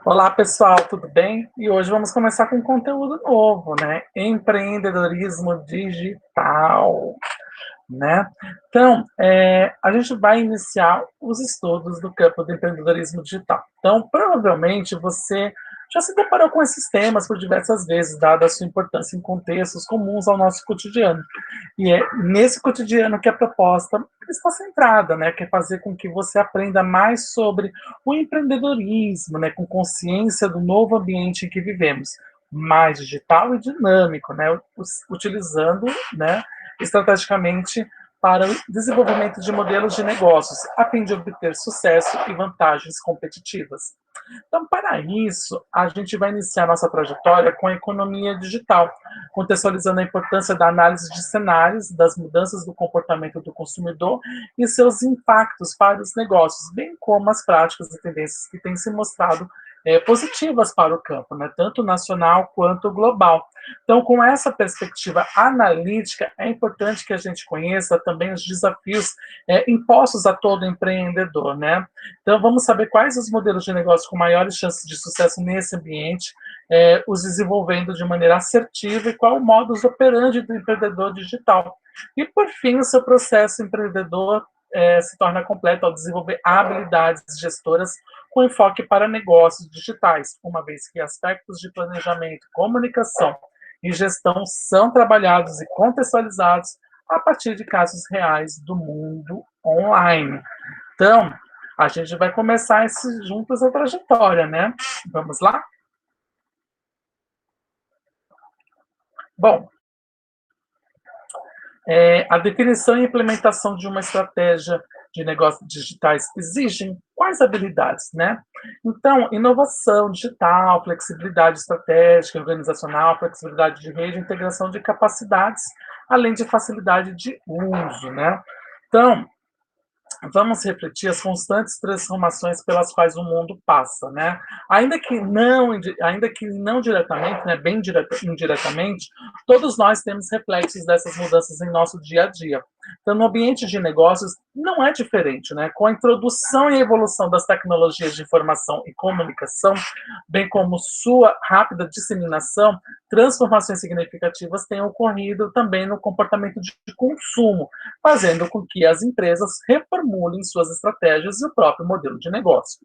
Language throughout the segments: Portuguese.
Olá, pessoal, tudo bem? E hoje vamos começar com um conteúdo novo, né? Empreendedorismo digital, né? Então, a gente vai iniciar os estudos do campo do empreendedorismo digital. Então, provavelmente você já se deparou com esses temas por diversas vezes, dada a sua importância em contextos comuns ao nosso cotidiano. E é nesse cotidiano que a proposta está centrada, né? Que é fazer com que você aprenda mais sobre o empreendedorismo, né? Com consciência do novo ambiente em que vivemos, mais digital e dinâmico, né? Utilizando, né? Estrategicamente para o desenvolvimento de modelos de negócios, a fim de obter sucesso e vantagens competitivas. Então, para isso, a gente vai iniciar nossa trajetória com a economia digital, contextualizando a importância da análise de cenários, das mudanças do comportamento do consumidor e seus impactos para os negócios, bem como as práticas e tendências que têm se mostrado positivas para o campo, né, tanto nacional quanto global. Então, com essa perspectiva analítica, é importante que a gente conheça também os desafios impostos a todo empreendedor, né? Então, vamos saber quais os modelos de negócio com maiores chances de sucesso nesse ambiente, os desenvolvendo de maneira assertiva e qual o modus operandi do empreendedor digital. E, por fim, o seu processo empreendedor se torna completo ao desenvolver habilidades gestoras com enfoque para negócios digitais, uma vez que aspectos de planejamento, comunicação e gestão são trabalhados e contextualizados a partir de casos reais do mundo online. Então, a gente vai começar juntos a trajetória, né? Vamos lá? Bom, a definição e implementação de uma estratégia de negócios digitais exigem quais habilidades, né? Então, inovação digital, flexibilidade estratégica, organizacional, flexibilidade de rede, integração de capacidades, além de facilidade de uso, né? Então, vamos refletir as constantes transformações pelas quais o mundo passa, né? Ainda que não diretamente, né, bem indiretamente, todos nós temos reflexos dessas mudanças em nosso dia a dia. Então, no ambiente de negócios, não é diferente, né? Com a introdução e evolução das tecnologias de informação e comunicação, bem como sua rápida disseminação, transformações significativas têm ocorrido também no comportamento de consumo, fazendo com que as empresas reformulem suas estratégias e o próprio modelo de negócio.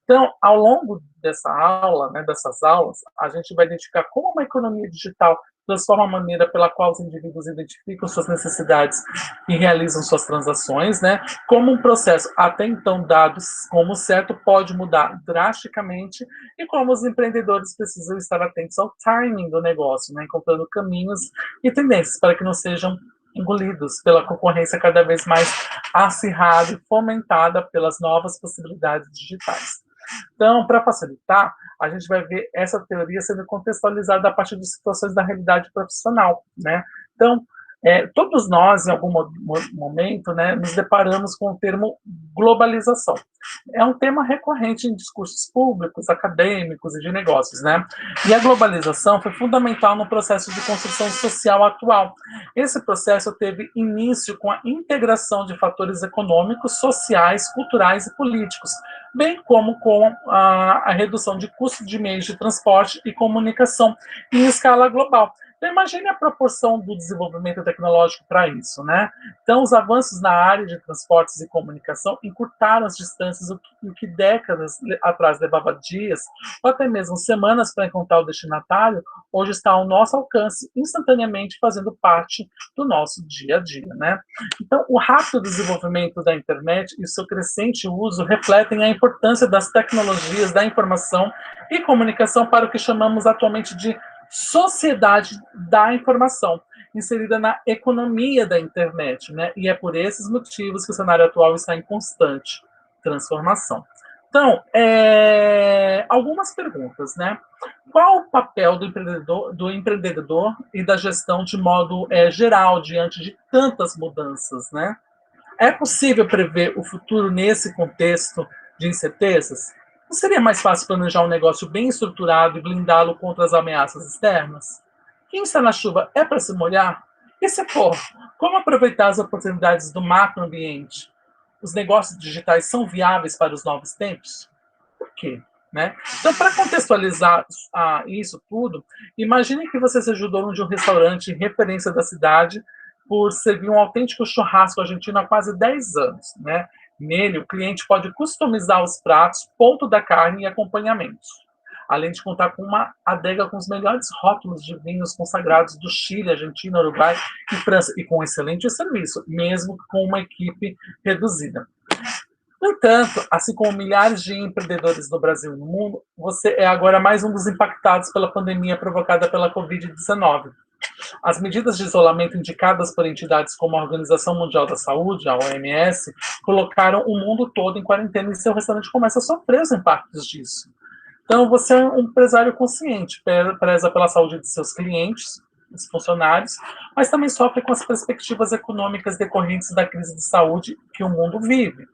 Então, ao longo dessa aula, né, dessas aulas, a gente vai identificar como uma economia digital transforma a maneira pela qual os indivíduos identificam suas necessidades e realizam suas transações, né? Como um processo até então dado como certo pode mudar drasticamente e como os empreendedores precisam estar atentos ao timing do negócio, né? Encontrando caminhos e tendências para que não sejam engolidos pela concorrência cada vez mais acirrada e fomentada pelas novas possibilidades digitais. Então, para facilitar, a gente vai ver essa teoria sendo contextualizada a partir de situações da realidade profissional, né? Então, todos nós, em algum momento, né, nos deparamos com o termo globalização. É um tema recorrente em discursos públicos, acadêmicos e de negócios, né? E a globalização foi fundamental no processo de construção social atual. Esse processo teve início com a integração de fatores econômicos, sociais, culturais e políticos, bem como com a redução de custos de meios de transporte e comunicação em escala global. Então, imagine a proporção do desenvolvimento tecnológico para isso, né? Então, os avanços na área de transportes e comunicação encurtaram as distâncias, o que décadas atrás levava dias, ou até mesmo semanas para encontrar o destinatário, hoje está ao nosso alcance, instantaneamente fazendo parte do nosso dia a dia, né? Então, o rápido desenvolvimento da internet e o seu crescente uso refletem a importância das tecnologias da informação e comunicação para o que chamamos atualmente de sociedade da informação, inserida na economia da internet, né? E é por esses motivos que o cenário atual está em constante transformação. Então, algumas perguntas, né? Qual o papel do empreendedor e da gestão de modo geral diante de tantas mudanças, né? É possível prever o futuro nesse contexto de incertezas? Não seria mais fácil planejar um negócio bem estruturado e blindá-lo contra as ameaças externas? Quem está na chuva é para se molhar? E se for, como aproveitar as oportunidades do macroambiente? Os negócios digitais são viáveis para os novos tempos? Por quê? né? Então, para contextualizar isso tudo, imagine que você seja o dono de um restaurante referência da cidade por servir um autêntico churrasco argentino há quase 10 anos, né? Nele, o cliente pode customizar os pratos, ponto da carne e acompanhamentos, além de contar com uma adega com os melhores rótulos de vinhos consagrados do Chile, Argentina, Uruguai e França, e com excelente serviço, mesmo com uma equipe reduzida. No entanto, assim como milhares de empreendedores no Brasil e no mundo, você é agora mais um dos impactados pela pandemia provocada pela Covid-19. As medidas de isolamento indicadas por entidades como a Organização Mundial da Saúde, a OMS, colocaram o mundo todo em quarentena e seu restaurante começa a sofrer os impactos disso. Então, você é um empresário consciente, preza pela saúde de seus clientes, dos funcionários, mas também sofre com as perspectivas econômicas decorrentes da crise de saúde que o mundo vive.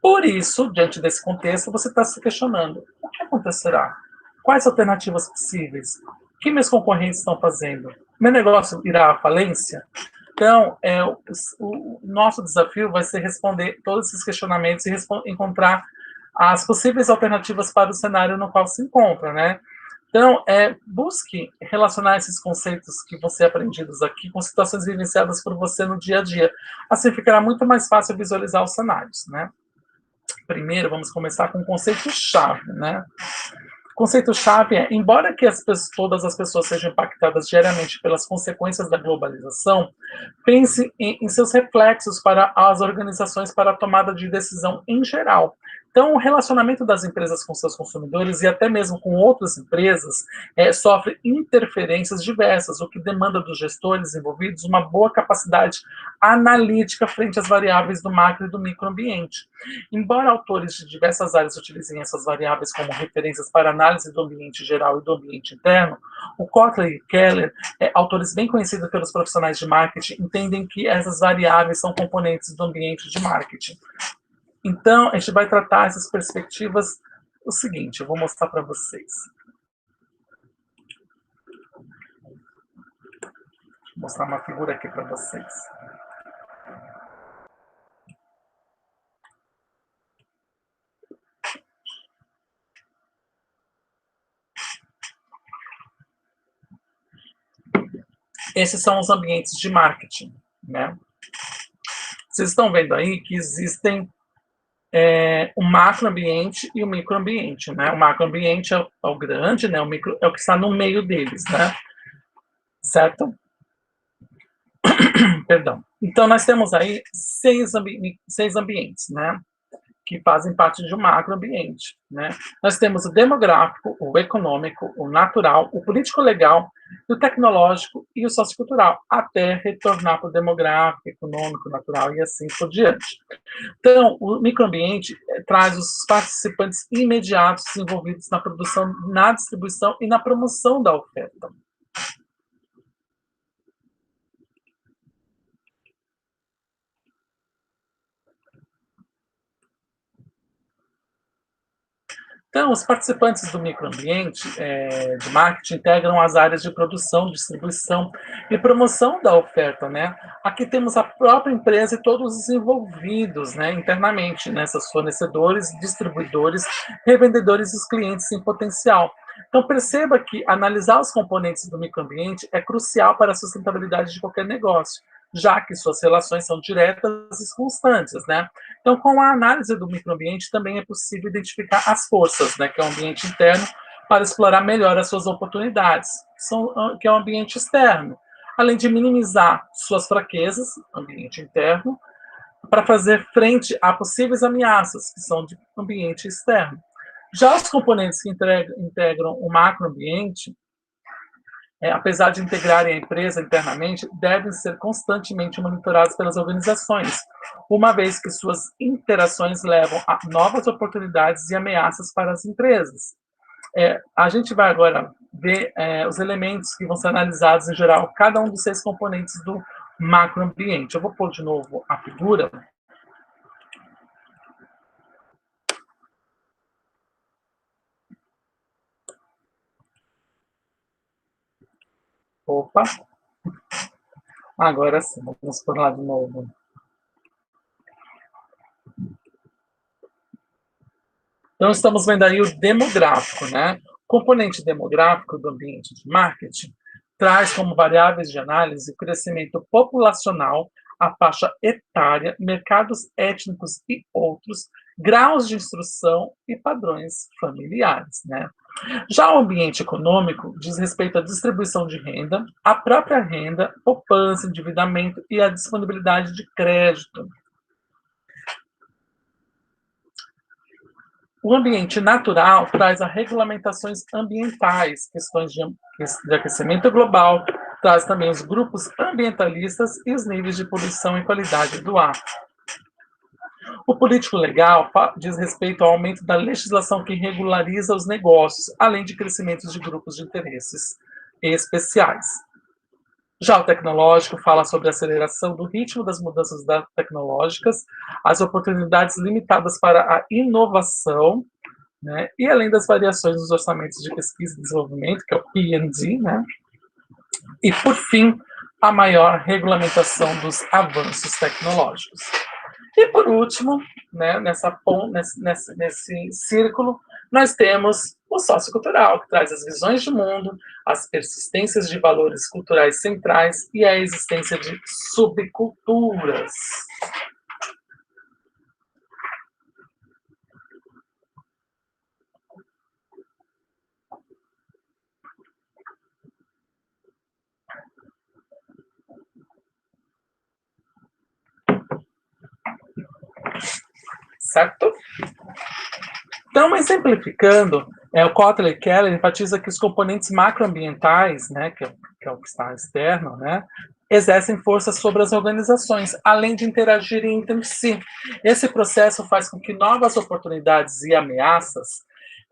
Por isso, diante desse contexto, você está se questionando: o que acontecerá? Quais alternativas possíveis? O que meus concorrentes estão fazendo? Meu negócio irá à falência? Então, o nosso desafio vai ser responder todos esses questionamentos e encontrar as possíveis alternativas para o cenário no qual se encontra, né? Então, busque relacionar esses conceitos que você aprendidos aqui com situações vivenciadas por você no dia a dia. Assim ficará muito mais fácil visualizar os cenários, né? Primeiro, vamos começar com o conceito-chave, né? O conceito-chave é, embora que todas as pessoas sejam impactadas diariamente pelas consequências da globalização, pense em seus reflexos para as organizações para a tomada de decisão em geral. Então, o relacionamento das empresas com seus consumidores e até mesmo com outras empresas sofre interferências diversas, o que demanda dos gestores envolvidos uma boa capacidade analítica frente às variáveis do macro e do microambiente. Embora autores de diversas áreas utilizem essas variáveis como referências para análise do ambiente geral e do ambiente interno, o Kotler e Keller, autores bem conhecidos pelos profissionais de marketing, entendem que essas variáveis são componentes do ambiente de marketing. Então, a gente vai tratar essas perspectivas o seguinte, eu vou mostrar para vocês. Vou mostrar uma figura aqui para vocês. Esses são os ambientes de marketing, né? Vocês estão vendo aí que existem o macroambiente e o microambiente, né? O macroambiente é o grande, né? O micro é o que está no meio deles, né? Certo? Perdão. Então, nós temos aí seis ambientes, né? Que fazem parte de um macroambiente, né? Nós temos o demográfico, o econômico, o natural, o político-legal, o tecnológico e o sociocultural, até retornar para o demográfico, econômico, natural e assim por diante. Então, o microambiente traz os participantes imediatos envolvidos na produção, na distribuição e na promoção da oferta. Então, os participantes do microambiente de marketing integram as áreas de produção, distribuição e promoção da oferta, né? Aqui temos a própria empresa e todos os envolvidos, né, internamente, nessas fornecedores, distribuidores, revendedores e os clientes em potencial. Então, perceba que analisar os componentes do microambiente é crucial para a sustentabilidade de qualquer negócio, já que suas relações são diretas e constantes, né? Então, com a análise do microambiente, também é possível identificar as forças, né, que é o ambiente interno, para explorar melhor as suas oportunidades, que é o ambiente externo, além de minimizar suas fraquezas, ambiente interno, para fazer frente a possíveis ameaças, que são de ambiente externo. Já os componentes que integram o macroambiente, apesar de integrarem a empresa internamente, devem ser constantemente monitorados pelas organizações, uma vez que suas interações levam a novas oportunidades e ameaças para as empresas. A gente vai agora ver os elementos que vão ser analisados em geral, cada um dos 6 componentes do macroambiente. Eu vou pôr de novo a figura. Opa! Agora sim, vamos por lá de novo. Então, estamos vendo aí o demográfico, né? O componente demográfico do ambiente de marketing traz como variáveis de análise o crescimento populacional, a faixa etária, mercados étnicos e outros, graus de instrução e padrões familiares, né? Já o ambiente econômico diz respeito à distribuição de renda, à própria renda, poupança, endividamento e à disponibilidade de crédito. O ambiente natural traz as regulamentações ambientais, questões de aquecimento global, traz também os grupos ambientalistas e os níveis de poluição e qualidade do ar. O político legal diz respeito ao aumento da legislação que regulariza os negócios, além de crescimento de grupos de interesses especiais. Já o tecnológico fala sobre a aceleração do ritmo das mudanças tecnológicas, as oportunidades limitadas para a inovação, né, e além das variações nos orçamentos de pesquisa e desenvolvimento, que é o P&D, né, e, por fim, a maior regulamentação dos avanços tecnológicos. E, por último, né, nesse círculo, nós temos o sociocultural, que traz as visões de mundo, as persistências de valores culturais centrais e a existência de subculturas. Certo? Então, mas simplificando, o Kotler e Keller enfatiza que os componentes macroambientais, né, que é o que está externo, né, exercem força sobre as organizações, além de interagirem entre si. Esse processo faz com que novas oportunidades e ameaças,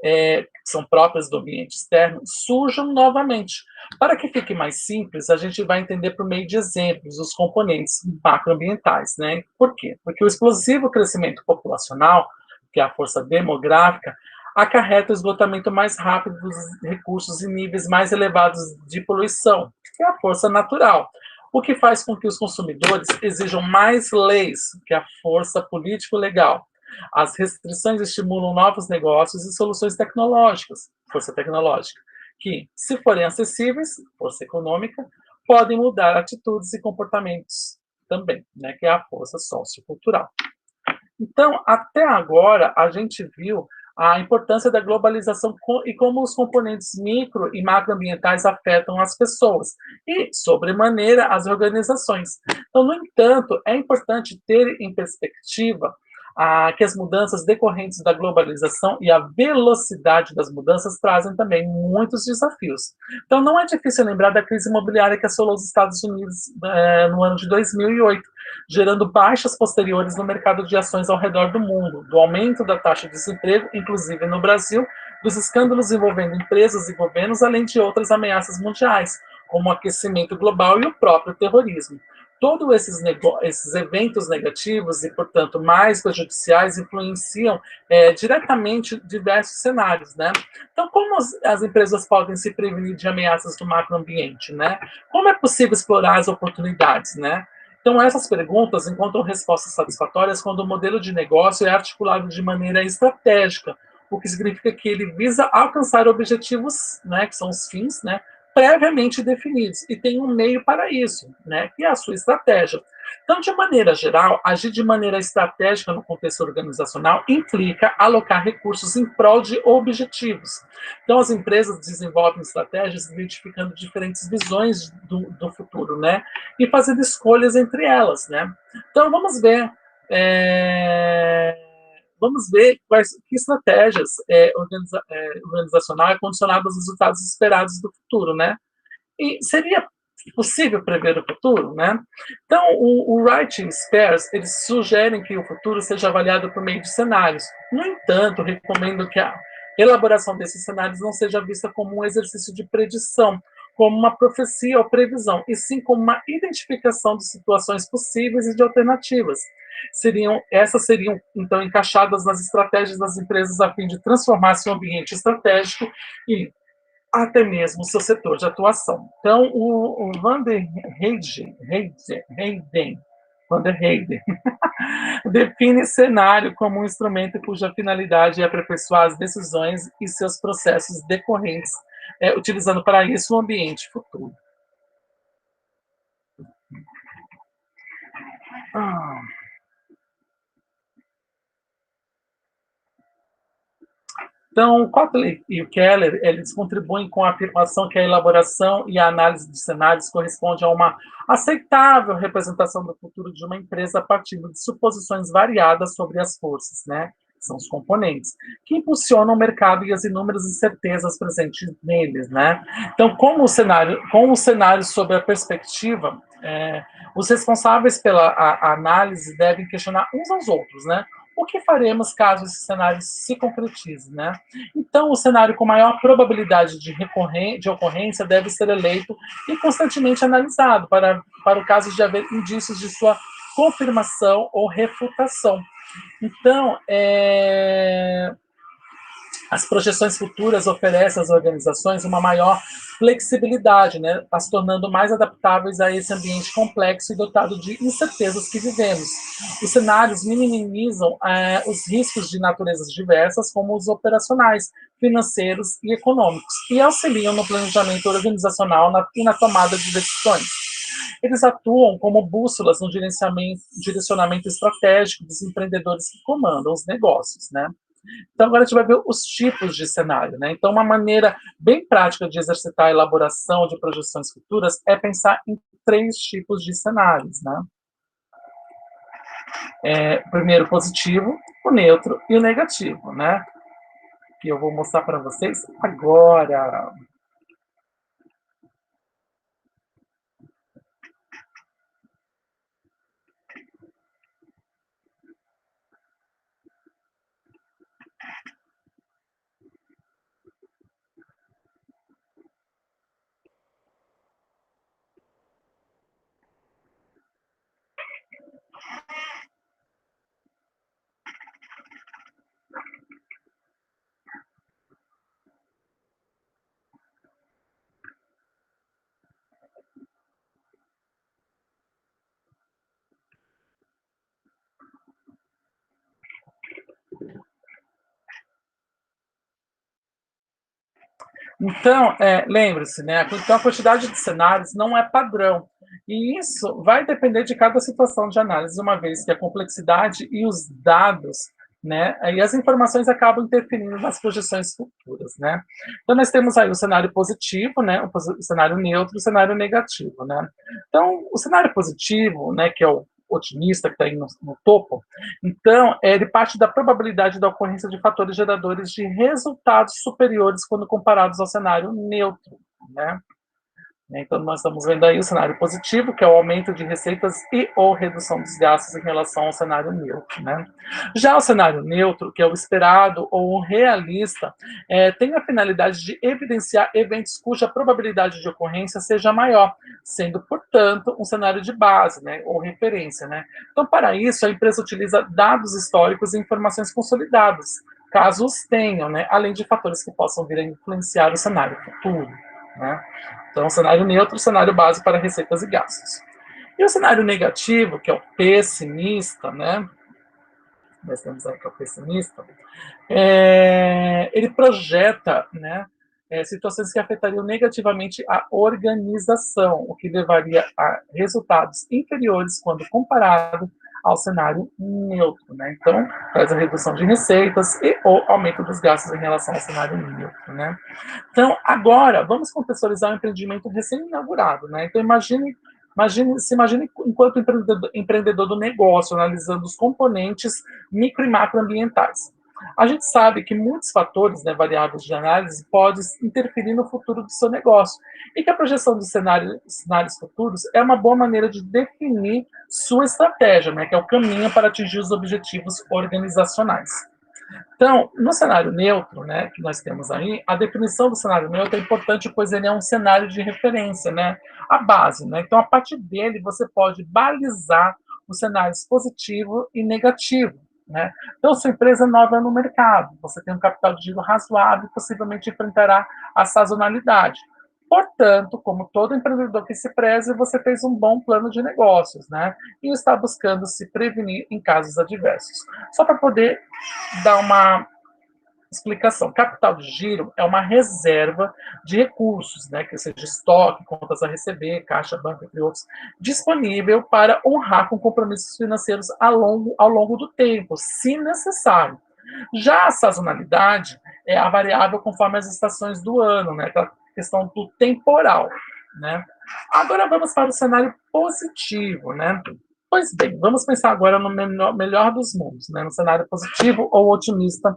que são próprias do ambiente externo, surjam novamente. Para que fique mais simples, a gente vai entender por meio de exemplos os componentes macroambientais, né? Por quê? Porque o explosivo crescimento populacional, que é a força demográfica, acarreta o esgotamento mais rápido dos recursos e níveis mais elevados de poluição, que é a força natural, o que faz com que os consumidores exijam mais leis, que é a força político-legal. As restrições estimulam novos negócios e soluções tecnológicas, força tecnológica, que, se forem acessíveis, força econômica, podem mudar atitudes e comportamentos também, né, que é a força sociocultural. Então, até agora, a gente viu a importância da globalização e como os componentes micro e macroambientais afetam as pessoas e, sobremaneira, as organizações. Então, no entanto, é importante ter em perspectiva que as mudanças decorrentes da globalização e a velocidade das mudanças trazem também muitos desafios. Então, não é difícil lembrar da crise imobiliária que assolou os Estados Unidos no ano de 2008, gerando baixas posteriores no mercado de ações ao redor do mundo, do aumento da taxa de desemprego, inclusive no Brasil, dos escândalos envolvendo empresas e governos, além de outras ameaças mundiais, como o aquecimento global e o próprio terrorismo. Todos esses eventos negativos e, portanto, mais prejudiciais influenciam diretamente diversos cenários, né? Então, como as empresas podem se prevenir de ameaças do macroambiente, né? Como é possível explorar as oportunidades, né? Então, essas perguntas encontram respostas satisfatórias quando o modelo de negócio é articulado de maneira estratégica, o que significa que ele visa alcançar objetivos, né, que são os fins, né, previamente definidos, e tem um meio para isso, né, que é a sua estratégia. Então, de maneira geral, agir de maneira estratégica no contexto organizacional implica alocar recursos em prol de objetivos. Então, as empresas desenvolvem estratégias identificando diferentes visões do futuro, né, e fazendo escolhas entre elas, né. Então, vamos ver que estratégias organizacional é condicionada aos resultados esperados do futuro, né? E seria possível prever o futuro, né? Então, o Wright e Spears, eles sugerem que o futuro seja avaliado por meio de cenários. No entanto, recomendo que a elaboração desses cenários não seja vista como um exercício de predição, como uma profecia ou previsão, e sim como uma identificação de situações possíveis e de alternativas. Essas seriam, então, encaixadas nas estratégias das empresas a fim de transformar seu ambiente estratégico e até mesmo o seu setor de atuação. Então, o Van der Heyden Van der Heyden. Define cenário como um instrumento cuja finalidade é aperfeiçoar as decisões e seus processos decorrentes, utilizando para isso o ambiente futuro. Ah. Então, o Kotler e o Keller, eles contribuem com a afirmação que a elaboração e a análise de cenários corresponde a uma aceitável representação do futuro de uma empresa a partir de suposições variadas sobre as forças, né? São os componentes, que impulsionam o mercado e as inúmeras incertezas presentes neles, né? Então, com o cenário sob a perspectiva, os responsáveis pela a análise devem questionar uns aos outros, né? O que faremos caso esse cenário se concretize, né? Então, o cenário com maior probabilidade de ocorrência deve ser eleito e constantemente analisado para o caso de haver indícios de sua confirmação ou refutação. Então, as projeções futuras oferecem às organizações uma maior flexibilidade, né, as tornando mais adaptáveis a esse ambiente complexo e dotado de incertezas que vivemos. Os cenários minimizam os riscos de naturezas diversas, como os operacionais, financeiros e econômicos, e auxiliam no planejamento organizacional e na tomada de decisões. Eles atuam como bússolas no direcionamento estratégico dos empreendedores que comandam os negócios, né? Então, agora a gente vai ver os tipos de cenário, né? Então, uma maneira bem prática de exercitar a elaboração de projeções futuras é pensar em 3 tipos de cenários, né? Primeiro, o positivo, o neutro e o negativo, né? Que eu vou mostrar para vocês agora. Então, lembre-se, né? Então, a quantidade de cenários não é padrão. E isso vai depender de cada situação de análise, uma vez que a complexidade e os dados, né? E as informações acabam interferindo nas projeções futuras, né? Então, nós temos aí o cenário positivo, né? O cenário neutro e o cenário negativo, né? Então, o cenário positivo, né? Que é o otimista que está aí no topo, então, ele parte da probabilidade da ocorrência de fatores geradores de resultados superiores quando comparados ao cenário neutro, né? Então, nós estamos vendo aí o cenário positivo, que é o aumento de receitas e ou redução dos gastos em relação ao cenário neutro, né? Já o cenário neutro, que é o esperado ou o realista, tem a finalidade de evidenciar eventos cuja probabilidade de ocorrência seja maior, sendo, portanto, um cenário de base, né, ou referência, né? Então, para isso, a empresa utiliza dados históricos e informações consolidadas, caso os tenham, né, além de fatores que possam vir a influenciar o cenário futuro, né? Então, cenário neutro, cenário base para receitas e gastos. E o cenário negativo, que é o pessimista, né? Nós temos aí que é o pessimista, ele projeta, né, situações que afetariam negativamente a organização, o que levaria a resultados inferiores quando comparado ao cenário neutro, né? Então, traz a redução de receitas e o aumento dos gastos em relação ao cenário neutro, né? Então, agora, vamos contextualizar um empreendimento recém-inaugurado, né? Então, imagine enquanto empreendedor do negócio, analisando os componentes micro e macroambientais. A gente sabe que muitos fatores, né, variáveis de análise, podem interferir no futuro do seu negócio e que a projeção de cenários futuros é uma boa maneira de definir sua estratégia, né, que é o caminho para atingir os objetivos organizacionais. Então, no cenário neutro, né, que nós temos aí, a definição do cenário neutro é importante, pois ele é um cenário de referência, né, a base, né? Então, a partir dele, você pode balizar os cenários positivo e negativo, né? Então, sua empresa é nova no mercado, você tem um capital de giro razoável e possivelmente enfrentará a sazonalidade. Portanto, como todo empreendedor que se preze, você fez um bom plano de negócios, né? E está buscando se prevenir em casos adversos. Só para poder dar uma explicação. Capital de giro é uma reserva de recursos, né, que seja estoque, contas a receber, caixa, banco, entre outros, disponível para honrar com compromissos financeiros ao longo do tempo, se necessário. Já a sazonalidade é a variável conforme as estações do ano, né, aquela questão do temporal, né. Agora vamos para o cenário positivo, né. Pois bem, vamos pensar agora no melhor dos mundos, né, no cenário positivo ou otimista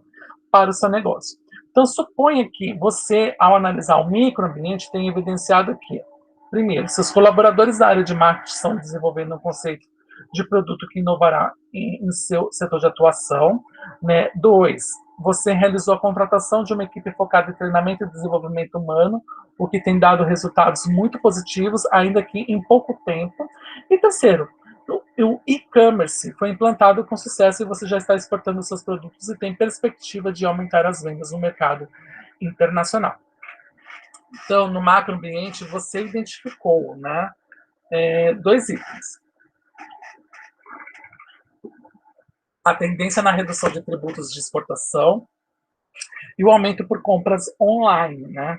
para o seu negócio. Então, suponha que você, ao analisar o microambiente, tenha evidenciado que, primeiro, seus colaboradores da área de marketing estão desenvolvendo um conceito de produto que inovará em seu setor de atuação. Né? Dois, você realizou a contratação de uma equipe focada em treinamento e desenvolvimento humano, o que tem dado resultados muito positivos, ainda que em pouco tempo. E terceiro, o e-commerce foi implantado com sucesso e você já está exportando seus produtos e tem perspectiva de aumentar as vendas no mercado internacional. Então, no macroambiente, você identificou, né, dois itens. A tendência na redução de tributos de exportação e o aumento por compras online, né?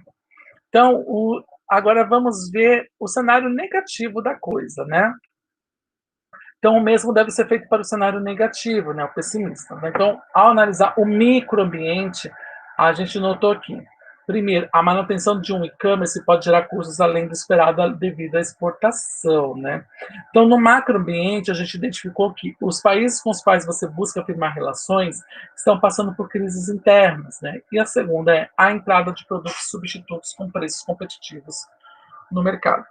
Então, agora vamos ver o cenário negativo da coisa, né? Então, o mesmo deve ser feito para o cenário negativo, né, o pessimista. Né? Então, ao analisar o microambiente, a gente notou que, primeiro, a manutenção de um e-commerce pode gerar custos além do esperado devido à exportação. Né? Então, no macroambiente, a gente identificou que os países com os quais você busca firmar relações estão passando por crises internas. Né? E a segunda é a entrada de produtos substitutos com preços competitivos no mercado.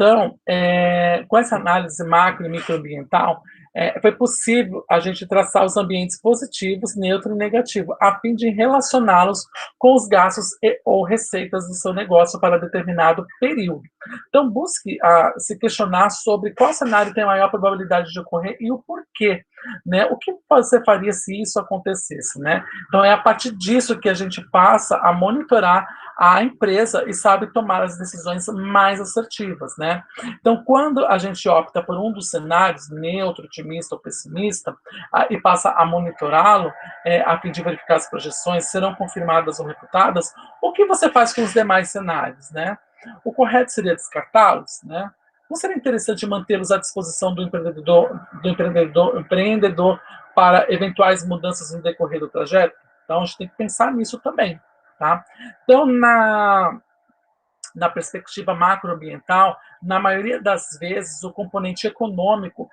Então, com essa análise macro e microambiental, foi possível a gente traçar os ambientes positivos, neutro e negativo, a fim de relacioná-los com os gastos ou receitas do seu negócio para determinado período. Então, busque se questionar sobre qual cenário tem a maior probabilidade de ocorrer e o porquê. Né? O que você faria se isso acontecesse? Né? Então, é a partir disso que a gente passa a monitorar a empresa e sabe tomar as decisões mais assertivas, né? Então, quando a gente opta por um dos cenários, neutro, otimista ou pessimista, e passa a monitorá-lo, a fim de verificar as projeções serão confirmadas ou refutadas, o que você faz com os demais cenários, né? O correto seria descartá-los, né? Não seria interessante mantê-los à disposição do empreendedor para eventuais mudanças no decorrer do trajeto? Então, a gente tem que pensar nisso também. Tá? Então, na perspectiva macroambiental, na maioria das vezes, o componente econômico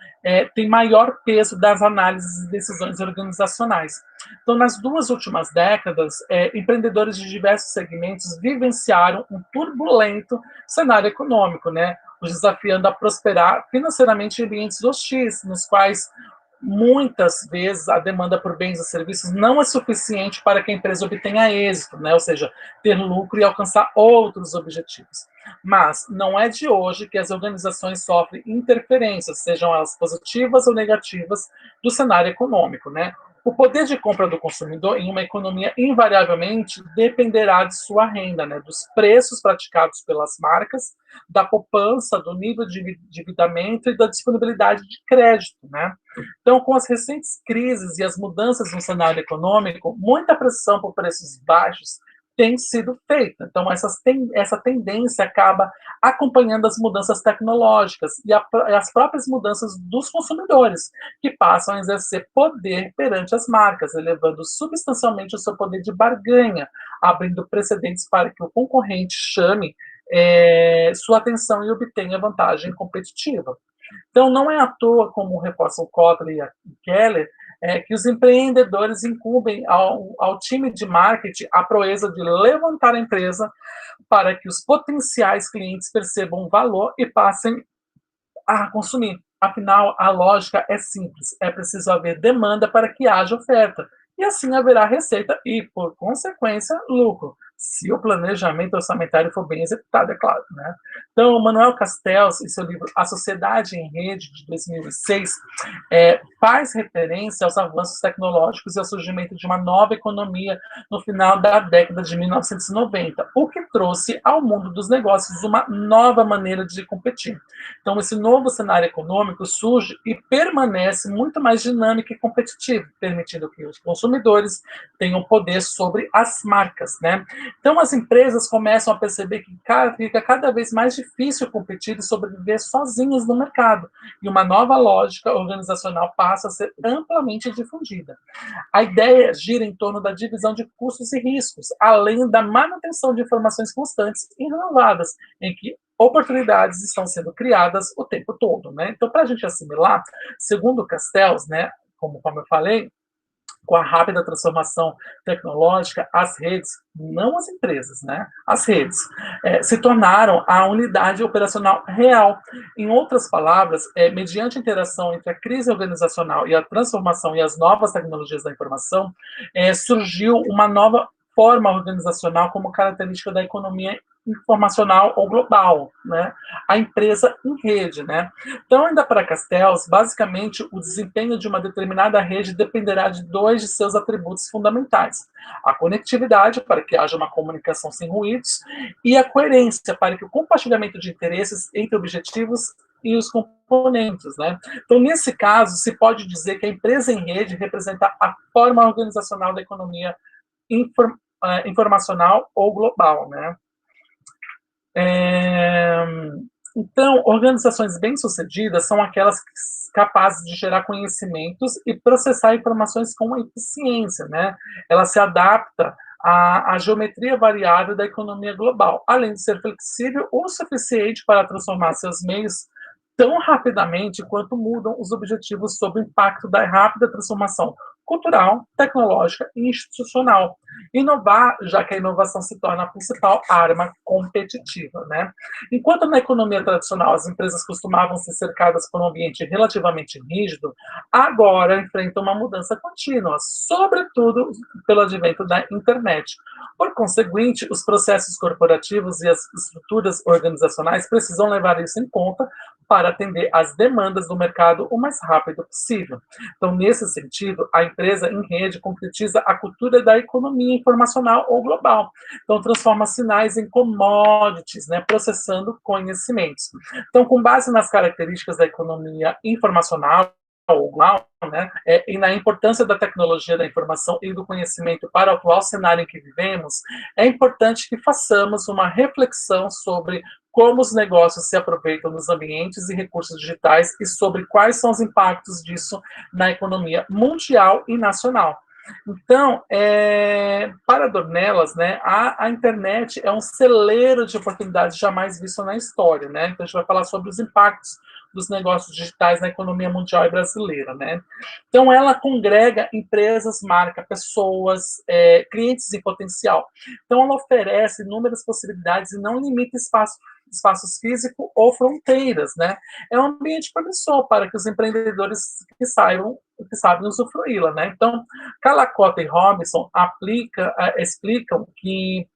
tem maior peso das análises e decisões organizacionais. Então, nas duas últimas décadas, empreendedores de diversos segmentos vivenciaram um turbulento cenário econômico, né? Os desafiando a prosperar financeiramente em ambientes hostis, nos quais muitas vezes a demanda por bens e serviços não é suficiente para que a empresa obtenha êxito, né? Ou seja, ter lucro e alcançar outros objetivos. Mas não é de hoje que as organizações sofrem interferências, sejam elas positivas ou negativas, do cenário econômico, né? O poder de compra do consumidor em uma economia invariavelmente dependerá de sua renda, né? Dos preços praticados pelas marcas, da poupança, do nível de endividamento e da disponibilidade de crédito, né? Então, com as recentes crises e as mudanças no cenário econômico, muita pressão por preços baixos tem sido feita. Então, essa tendência acaba acompanhando as mudanças tecnológicas e as próprias mudanças dos consumidores, que passam a exercer poder perante as marcas, elevando substancialmente o seu poder de barganha, abrindo precedentes para que o concorrente chame sua atenção e obtenha vantagem competitiva. Então, não é à toa, como reforçam o Kotler e a Keller, que os empreendedores incumbem ao time de marketing a proeza de levantar a empresa para que os potenciais clientes percebam o valor e passem a consumir. Afinal, a lógica é simples: é preciso haver demanda para que haja oferta. E assim haverá receita e, por consequência, lucro, se o planejamento orçamentário for bem executado, é claro. Né? Então, Manuel Castells, em seu livro A Sociedade em Rede, de 2006, faz referência aos avanços tecnológicos e ao surgimento de uma nova economia no final da década de 1990, o que trouxe ao mundo dos negócios uma nova maneira de competir. Então, esse novo cenário econômico surge e permanece muito mais dinâmico e competitivo, permitindo que os consumidores tenham poder sobre as marcas, né? Então, as empresas começam a perceber que fica cada vez mais difícil competir e sobreviver sozinhas no mercado, e uma nova lógica organizacional passa a ser amplamente difundida. A ideia gira em torno da divisão de custos e riscos, além da manutenção de informações constantes e renovadas, em que oportunidades estão sendo criadas o tempo todo, né? Então, para a gente assimilar, segundo Castells, né, como eu falei, com a rápida transformação tecnológica, as redes, não as empresas, né? As redes se tornaram a unidade operacional real. Em outras palavras, mediante a interação entre a crise organizacional e a transformação e as novas tecnologias da informação, surgiu uma nova forma organizacional como característica da economia informacional ou global, né? A empresa em rede, né? Então, ainda para Castells, basicamente, o desempenho de uma determinada rede dependerá de dois de seus atributos fundamentais: a conectividade, para que haja uma comunicação sem ruídos, e a coerência, para que o compartilhamento de interesses entre objetivos e os componentes, né? Então, nesse caso, se pode dizer que a empresa em rede representa a forma organizacional da economia informacional ou global, né? Então, organizações bem-sucedidas são aquelas capazes de gerar conhecimentos e processar informações com eficiência, né? Ela se adapta à geometria variável da economia global, além de ser flexível o suficiente para transformar seus meios tão rapidamente quanto mudam os objetivos sob o impacto da rápida transformação cultural, tecnológica e institucional. Inovar, já que a inovação se torna a principal arma competitiva, né? Enquanto na economia tradicional as empresas costumavam ser cercadas por um ambiente relativamente rígido, agora enfrentam uma mudança contínua, sobretudo pelo advento da internet. Por conseguinte, os processos corporativos e as estruturas organizacionais precisam levar isso em conta para atender às demandas do mercado o mais rápido possível. Então, nesse sentido, a empresa em rede concretiza a cultura da economia informacional ou global. Então, transforma sinais em commodities, né, processando conhecimentos. Então, com base nas características da economia informacional ou global, né, e na importância da tecnologia da informação e do conhecimento para o atual cenário em que vivemos, é importante que façamos uma reflexão sobre como os negócios se aproveitam dos ambientes e recursos digitais e sobre quais são os impactos disso na economia mundial e nacional. Então, para Dornelas, né, a internet é um celeiro de oportunidades jamais visto na história, né? Então, a gente vai falar sobre os impactos dos negócios digitais na economia mundial e brasileira, né? Então, ela congrega empresas, marca, pessoas, clientes em potencial. Então, ela oferece inúmeras possibilidades e não limita espaços físicos ou fronteiras, né? É um ambiente promissor para que os empreendedores que sabem usufruí-la, né? Então, Calacota e Robinson explicam que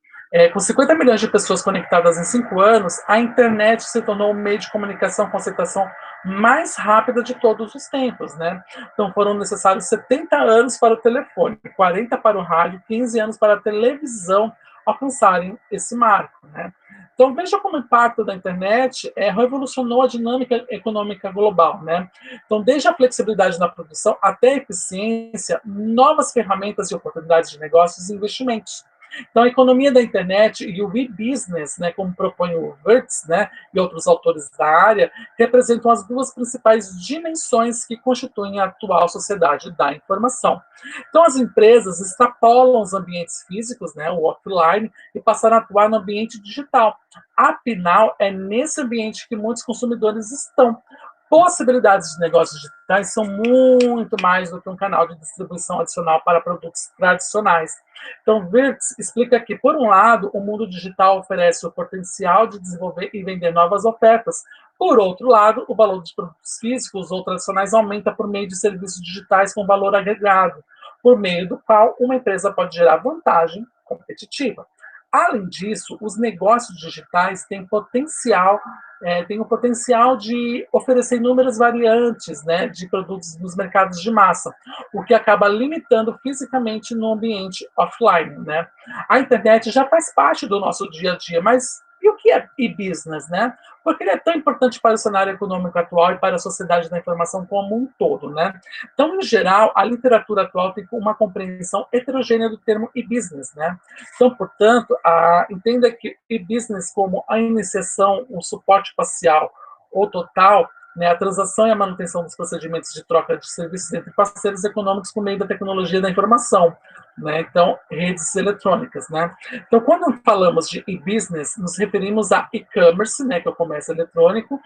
com 50 milhões de pessoas conectadas em 5 anos, a internet se tornou o meio de comunicação e concentração mais rápida de todos os tempos, né? Então, foram necessários 70 anos para o telefone, 40 para o rádio, 15 anos para a televisão alcançarem esse marco, né? Então, veja como o impacto da internet revolucionou a dinâmica econômica global, né? Então, desde a flexibilidade na produção até a eficiência, novas ferramentas e oportunidades de negócios e investimentos. Então, a economia da internet e o e-business, né, como propõe o Wirtz, né, e outros autores da área, representam as duas principais dimensões que constituem a atual sociedade da informação. Então, as empresas extrapolam os ambientes físicos, né, o offline, e passaram a atuar no ambiente digital. Afinal, é nesse ambiente que muitos consumidores estão. Possibilidades de negócios digitais são muito mais do que um canal de distribuição adicional para produtos tradicionais. Então, Wirtz explica que, por um lado, o mundo digital oferece o potencial de desenvolver e vender novas ofertas. Por outro lado, o valor dos produtos físicos ou tradicionais aumenta por meio de serviços digitais com valor agregado, por meio do qual uma empresa pode gerar vantagem competitiva. Além disso, os negócios digitais têm o potencial de oferecer inúmeras variantes, né, de produtos nos mercados de massa, o que acaba limitando fisicamente no ambiente offline, né? A internet já faz parte do nosso dia a dia, mas e o que é e-business, né? Porque ele é tão importante para o cenário econômico atual e para a sociedade da informação como um todo, né? Então, em geral, a literatura atual tem uma compreensão heterogênea do termo e-business, né? Então, portanto, entenda que e-business como a iniciação, o suporte parcial ou total, né, a transação e a manutenção dos procedimentos de troca de serviços entre parceiros econômicos por meio da tecnologia da informação, né? Então, redes eletrônicas, né? Então, quando falamos de e-business, nos referimos a e-commerce, né, que é o comércio eletrônico,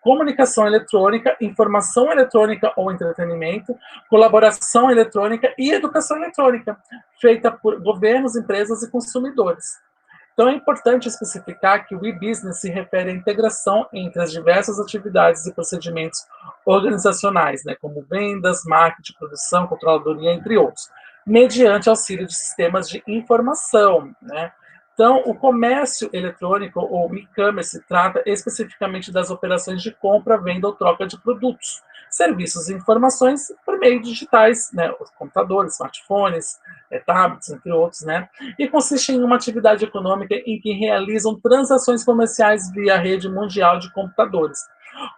comunicação eletrônica, informação eletrônica ou entretenimento, colaboração eletrônica e educação eletrônica, feita por governos, empresas e consumidores. Então, é importante especificar que o e-business se refere à integração entre as diversas atividades e procedimentos organizacionais, né, como vendas, marketing, produção, controladoria, entre outros, mediante auxílio de sistemas de informação, né? Então, o comércio eletrônico ou e-commerce trata especificamente das operações de compra, venda ou troca de produtos, serviços e informações por meio digitais, né, os computadores, smartphones, tablets, entre outros, né? E consiste em uma atividade econômica em que realizam transações comerciais via rede mundial de computadores.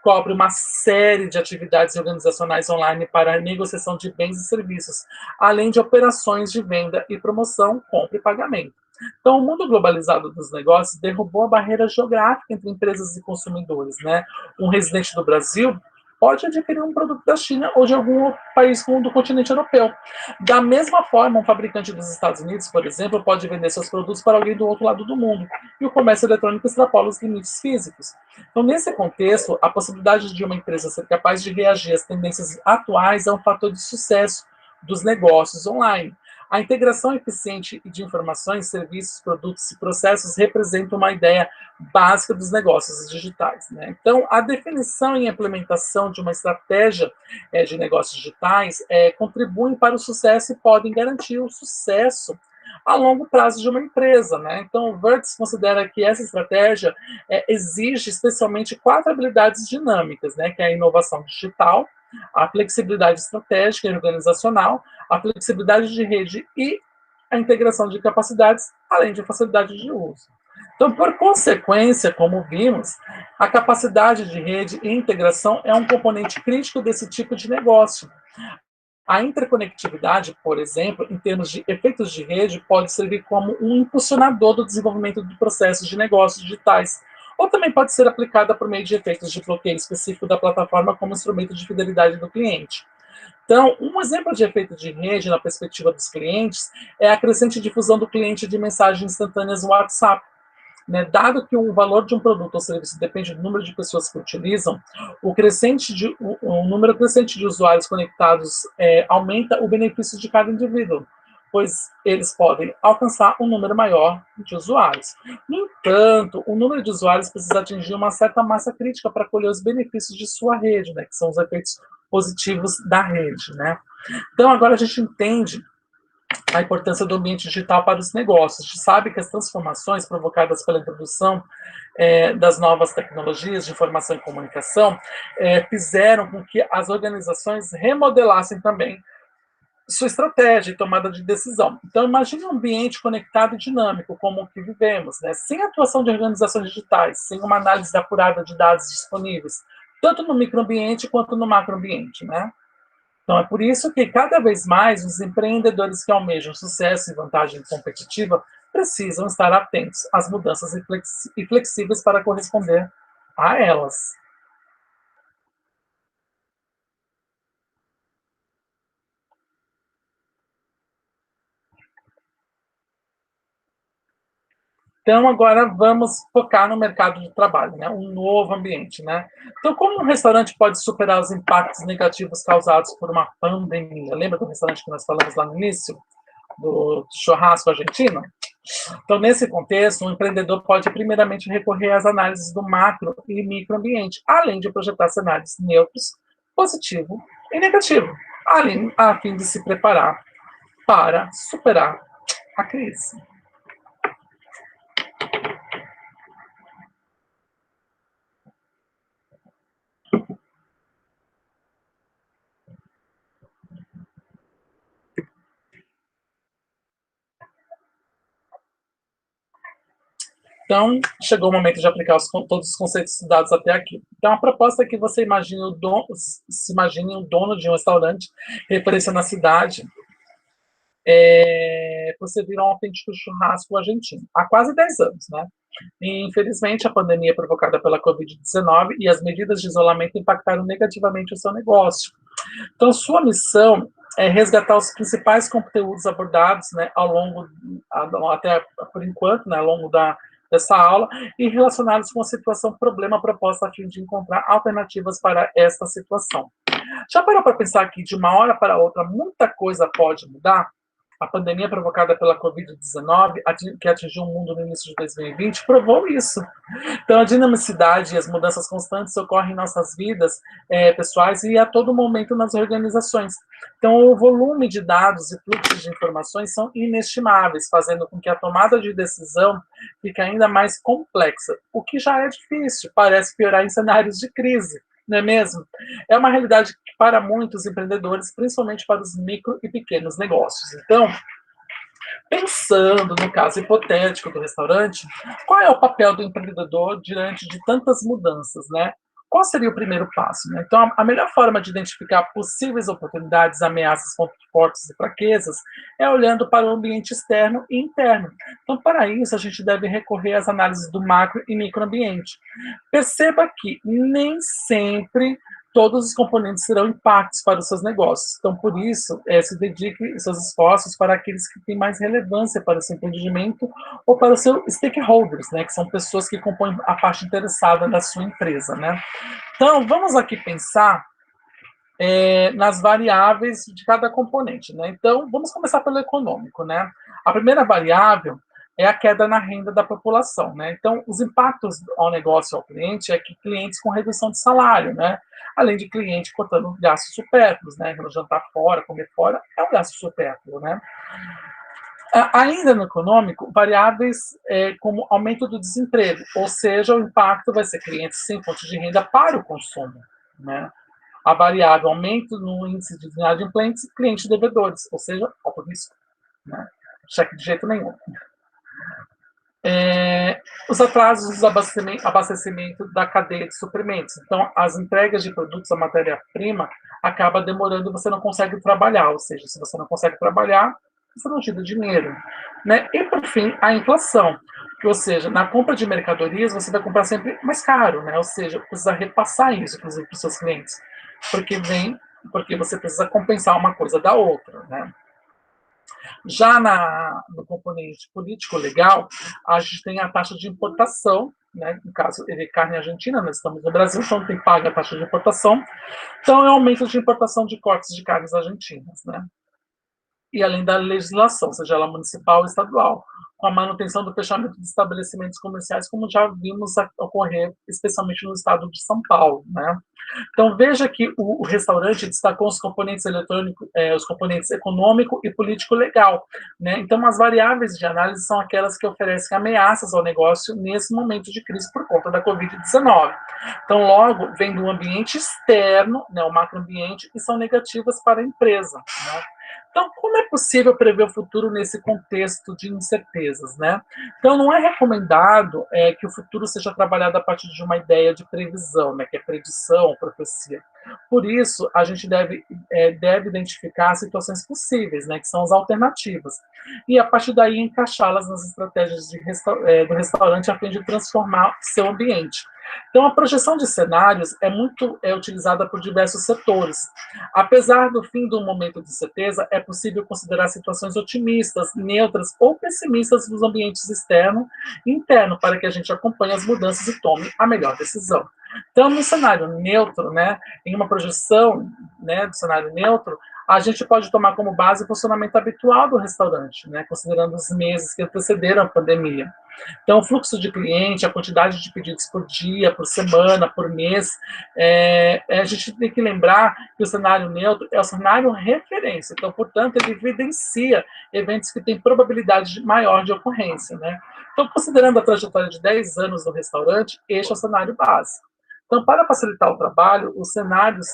Cobre uma série de atividades organizacionais online para a negociação de bens e serviços, além de operações de venda e promoção, compra e pagamento. Então, o mundo globalizado dos negócios derrubou a barreira geográfica entre empresas e consumidores, né? Um residente do Brasil pode adquirir um produto da China ou de algum outro país do continente europeu. Da mesma forma, um fabricante dos Estados Unidos, por exemplo, pode vender seus produtos para alguém do outro lado do mundo, e o comércio eletrônico extrapola os limites físicos. Então, nesse contexto, a possibilidade de uma empresa ser capaz de reagir às tendências atuais é um fator de sucesso dos negócios online. A integração eficiente de informações, serviços, produtos e processos representa uma ideia básica dos negócios digitais, né? Então, a definição e implementação de uma estratégia de negócios digitais contribuem para o sucesso e podem garantir o sucesso a longo prazo de uma empresa, né? Então, o Verts considera que essa estratégia exige especialmente quatro habilidades dinâmicas, né? Que é a inovação digital, a flexibilidade estratégica e organizacional, a flexibilidade de rede e a integração de capacidades, além de facilidade de uso. Então, por consequência, como vimos, a capacidade de rede e integração é um componente crítico desse tipo de negócio. A interconectividade, por exemplo, em termos de efeitos de rede, pode servir como um impulsionador do desenvolvimento de processos de negócios digitais, ou também pode ser aplicada por meio de efeitos de bloqueio específico da plataforma como instrumento de fidelidade do cliente. Então, um exemplo de efeito de rede na perspectiva dos clientes é a crescente difusão do cliente de mensagens instantâneas no WhatsApp, né? Dado que o valor de um produto ou serviço depende do número de pessoas que utilizam, o número crescente de usuários conectados aumenta o benefício de cada indivíduo, pois eles podem alcançar um número maior de usuários. No entanto, o número de usuários precisa atingir uma certa massa crítica para colher os benefícios de sua rede, né, que são os efeitos positivos da rede, né? Então, agora a gente entende a importância do ambiente digital para os negócios. A gente sabe que as transformações provocadas pela introdução das novas tecnologias de informação e comunicação fizeram com que as organizações remodelassem também sua estratégia e tomada de decisão. Então, imagine um ambiente conectado e dinâmico, como o que vivemos, né? Sem atuação de organizações digitais, sem uma análise apurada de dados disponíveis, tanto no microambiente quanto no macroambiente, né? Então, é por isso que, cada vez mais, os empreendedores que almejam sucesso e vantagem competitiva precisam estar atentos às mudanças e flexíveis para corresponder a elas. Então, agora vamos focar no mercado de trabalho, né? Um novo ambiente, né? Então, como um restaurante pode superar os impactos negativos causados por uma pandemia? Lembra do restaurante que nós falamos lá no início? Do churrasco argentino? Então, nesse contexto, um empreendedor pode primeiramente recorrer às análises do macro e microambiente, além de projetar cenários neutros, positivo e negativo, a fim de se preparar para superar a crise. Então, chegou o momento de aplicar todos os conceitos estudados até aqui. Então, a proposta é que você imagine se imagine um dono de um restaurante referenciando a cidade. Você vira um autêntico churrasco argentino, há quase 10 anos, né? E, infelizmente, a pandemia provocada pela Covid-19 e as medidas de isolamento impactaram negativamente o seu negócio. Então, sua missão é resgatar os principais conteúdos abordados, né, ao longo, até por enquanto, né, ao longo dessa aula, e relacionados com a situação problema-proposta, a fim de encontrar alternativas para esta situação. Já parou para pensar que de uma hora para outra muita coisa pode mudar? A pandemia provocada pela Covid-19, que atingiu o mundo no início de 2020, provou isso. Então, a dinamicidade e as mudanças constantes ocorrem em nossas vidas pessoais e a todo momento nas organizações. Então, o volume de dados e fluxos de informações são inestimáveis, fazendo com que a tomada de decisão fique ainda mais complexa, o que já é difícil, parece piorar em cenários de crise, não é mesmo? É uma realidade que, para muitos empreendedores, principalmente para os micro e pequenos negócios. Então, pensando no caso hipotético do restaurante, qual é o papel do empreendedor diante de tantas mudanças, né? Qual seria o primeiro passo? Né? Então, a melhor forma de identificar possíveis oportunidades, ameaças, pontos fortes e fraquezas é olhando para o ambiente externo e interno. Então, para isso, a gente deve recorrer às análises do macro e microambiente. Perceba que nem sempre todos os componentes serão impactos para os seus negócios. Então, por isso, se dedique seus esforços para aqueles que têm mais relevância para o seu empreendimento ou para os seus stakeholders, né, que são pessoas que compõem a parte interessada da sua empresa, né? Então, vamos aqui pensar nas variáveis de cada componente, né? Então, vamos começar pelo econômico, né? A primeira variável é a queda na renda da população, né? Então, os impactos ao negócio e ao cliente é que clientes com redução de salário, né? Além de cliente cortando gastos supérfluos, né? Jantar fora, comer fora é um gasto supérfluo, né? Ainda no econômico, variáveis como aumento do desemprego, ou seja, o impacto vai ser clientes sem fonte de renda para o consumo, né? A variável aumento no índice de inadimplentes e clientes devedores, ou seja, alto risco, né? Cheque de jeito nenhum. Os atrasos do abastecimento da cadeia de suprimentos. Então, as entregas de produtos, a matéria-prima, acaba demorando e você não consegue trabalhar. Ou seja, se você não consegue trabalhar, você não tira dinheiro. Né? E, por fim, a inflação. Ou seja, na compra de mercadorias, você vai comprar sempre mais caro. Né? Ou seja, precisa repassar isso, inclusive, para os seus clientes. Porque você precisa compensar uma coisa da outra. Né? Já no componente político-legal, a gente tem a taxa de importação, né? No caso, ele é carne argentina, nós estamos no Brasil, então tem paga a taxa de importação. Então, é o aumento de importação de cortes de carnes argentinas, né? E além da legislação, seja ela municipal ou estadual, com a manutenção do fechamento de estabelecimentos comerciais, como já vimos ocorrer, especialmente no estado de São Paulo, né? Então, veja que o restaurante destacou os componentes eletrônicos, os componentes econômico e político-legal, né? Então, as variáveis de análise são aquelas que oferecem ameaças ao negócio nesse momento de crise por conta da Covid-19. Então, logo, vem do ambiente externo, né, o macroambiente, e são negativas para a empresa, né? Então, como é possível prever o futuro nesse contexto de incertezas, né? Então, não é recomendado que o futuro seja trabalhado a partir de uma ideia de previsão, né, que é predição, profecia. Por isso, a gente deve identificar as situações possíveis, né, que são as alternativas, e a partir daí encaixá-las nas estratégias do restaurante a fim de transformar seu ambiente. Então, a projeção de cenários é utilizada por diversos setores. Apesar do fim do momento de incerteza, é possível considerar situações otimistas, neutras ou pessimistas dos ambientes externo e interno, para que a gente acompanhe as mudanças e tome a melhor decisão. Então, no cenário neutro, né, em uma projeção, né, do cenário neutro, a gente pode tomar como base o funcionamento habitual do restaurante, né, considerando os meses que antecederam a pandemia. Então, o fluxo de cliente, a quantidade de pedidos por dia, por semana, por mês, a gente tem que lembrar que o cenário neutro é o cenário referência. Então, portanto, ele evidencia eventos que têm probabilidade maior de ocorrência, né? Então, considerando a trajetória de 10 anos do restaurante, este é o cenário básico. Então, para facilitar o trabalho, os cenários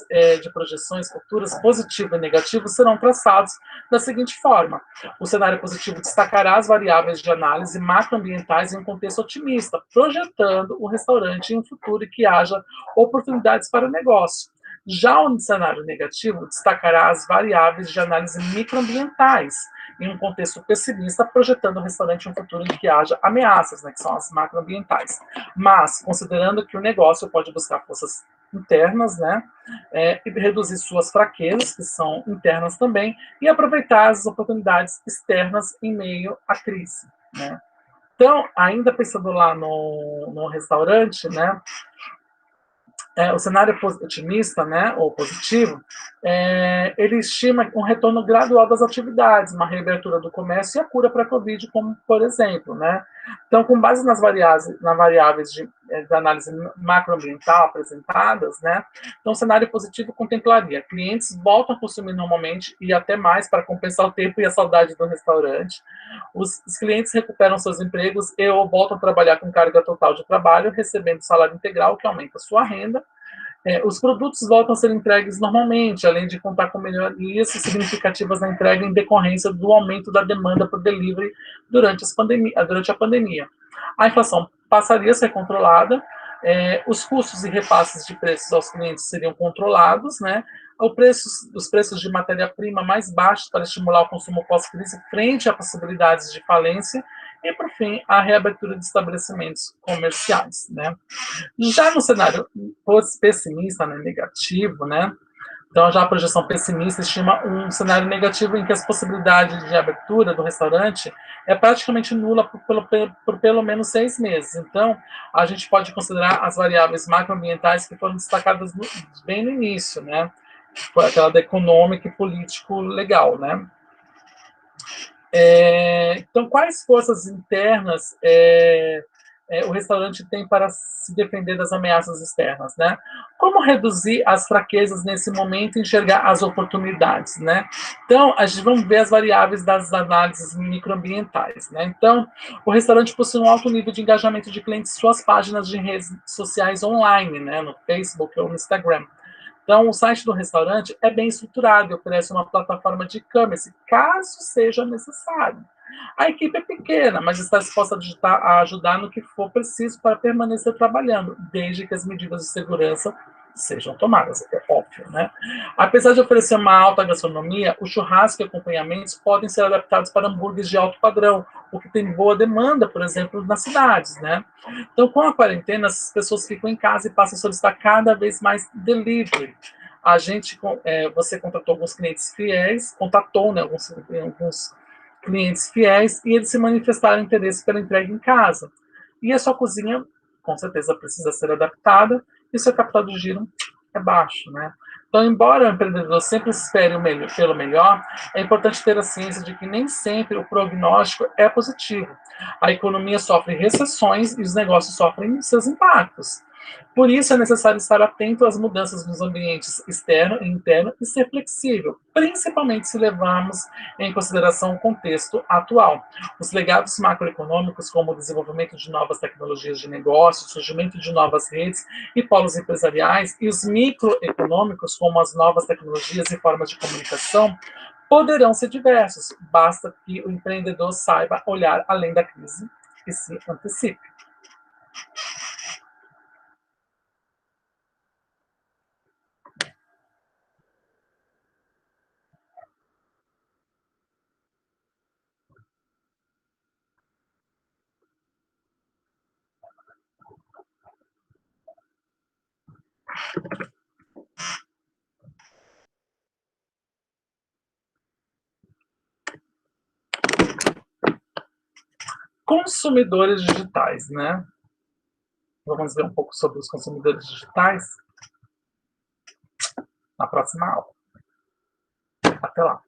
de projeções futuras, positivo e negativo, serão traçados da seguinte forma: o cenário positivo destacará as variáveis de análise macroambientais em um contexto otimista, projetando o restaurante em um futuro em que haja oportunidades para o negócio. Já o cenário negativo destacará as variáveis de análise microambientais, em um contexto pessimista, projetando o restaurante em um futuro em que haja ameaças, né, que são as macroambientais. Mas, considerando que o negócio pode buscar forças internas, né, e reduzir suas fraquezas, que são internas também, e aproveitar as oportunidades externas em meio à crise, né. Então, ainda pensando lá no restaurante, né, o cenário otimista, né, ou positivo, ele estima um retorno gradual das atividades, uma reabertura do comércio e a cura para a Covid, como por exemplo, né? Então, com base nas variáveis de análise macroambiental apresentadas, né? Então, o cenário positivo contemplaria clientes voltam a consumir normalmente e até mais para compensar o tempo e a saudade do restaurante. Os clientes recuperam seus empregos e ou voltam a trabalhar com carga total de trabalho, recebendo salário integral, que aumenta a sua renda. Os produtos voltam a ser entregues normalmente, além de contar com melhorias significativas na entrega em decorrência do aumento da demanda por delivery durante a pandemia. A inflação passaria a ser controlada, os custos e repasses de preços aos clientes seriam controlados, né? Os preços de matéria-prima mais baixos para estimular o consumo pós-crise frente a possibilidades de falência e, por fim, a reabertura de estabelecimentos comerciais, né? Já no cenário pessimista, né, negativo, né? Então, já a projeção pessimista estima um cenário negativo em que as possibilidades de abertura do restaurante é praticamente nula por pelo menos 6 meses. Então, a gente pode considerar as variáveis macroambientais que foram destacadas bem no início, né? Foi aquela da econômica e político legal, né? Então, quais forças internas o restaurante tem para se defender das ameaças externas, né? Como reduzir as fraquezas nesse momento e enxergar as oportunidades, né? Então, a gente vamos ver as variáveis das análises microambientais, né? Então, o restaurante possui um alto nível de engajamento de clientes em suas páginas de redes sociais online, né? No Facebook ou no Instagram. Então, o site do restaurante é bem estruturado e oferece uma plataforma de e-commerce, caso seja necessário. A equipe é pequena, mas está disposta a ajudar no que for preciso para permanecer trabalhando, desde que as medidas de segurança sejam tomadas, é óbvio, né? Apesar de oferecer uma alta gastronomia, o churrasco e acompanhamentos podem ser adaptados para hambúrgueres de alto padrão, o que tem boa demanda, por exemplo, nas cidades, né? Então, com a quarentena, as pessoas ficam em casa e passam a solicitar cada vez mais delivery. Você contratou alguns clientes fiéis, contatou, né, alguns clientes fiéis e eles se manifestaram interesse pela entrega em casa. E a sua cozinha, com certeza, precisa ser adaptada e seu capital de giro é baixo, né? Então, embora o empreendedor sempre espere pelo melhor, é importante ter a ciência de que nem sempre o prognóstico é positivo. A economia sofre recessões e os negócios sofrem seus impactos. Por isso, é necessário estar atento às mudanças nos ambientes externo e interno e ser flexível, principalmente se levarmos em consideração o contexto atual. Os legados macroeconômicos, como o desenvolvimento de novas tecnologias de negócio, o surgimento de novas redes e polos empresariais, e os microeconômicos, como as novas tecnologias e formas de comunicação, poderão ser diversos, basta que o empreendedor saiba olhar além da crise e se antecipe. Consumidores digitais, né? Vamos ver um pouco sobre os consumidores digitais na próxima aula. Até lá.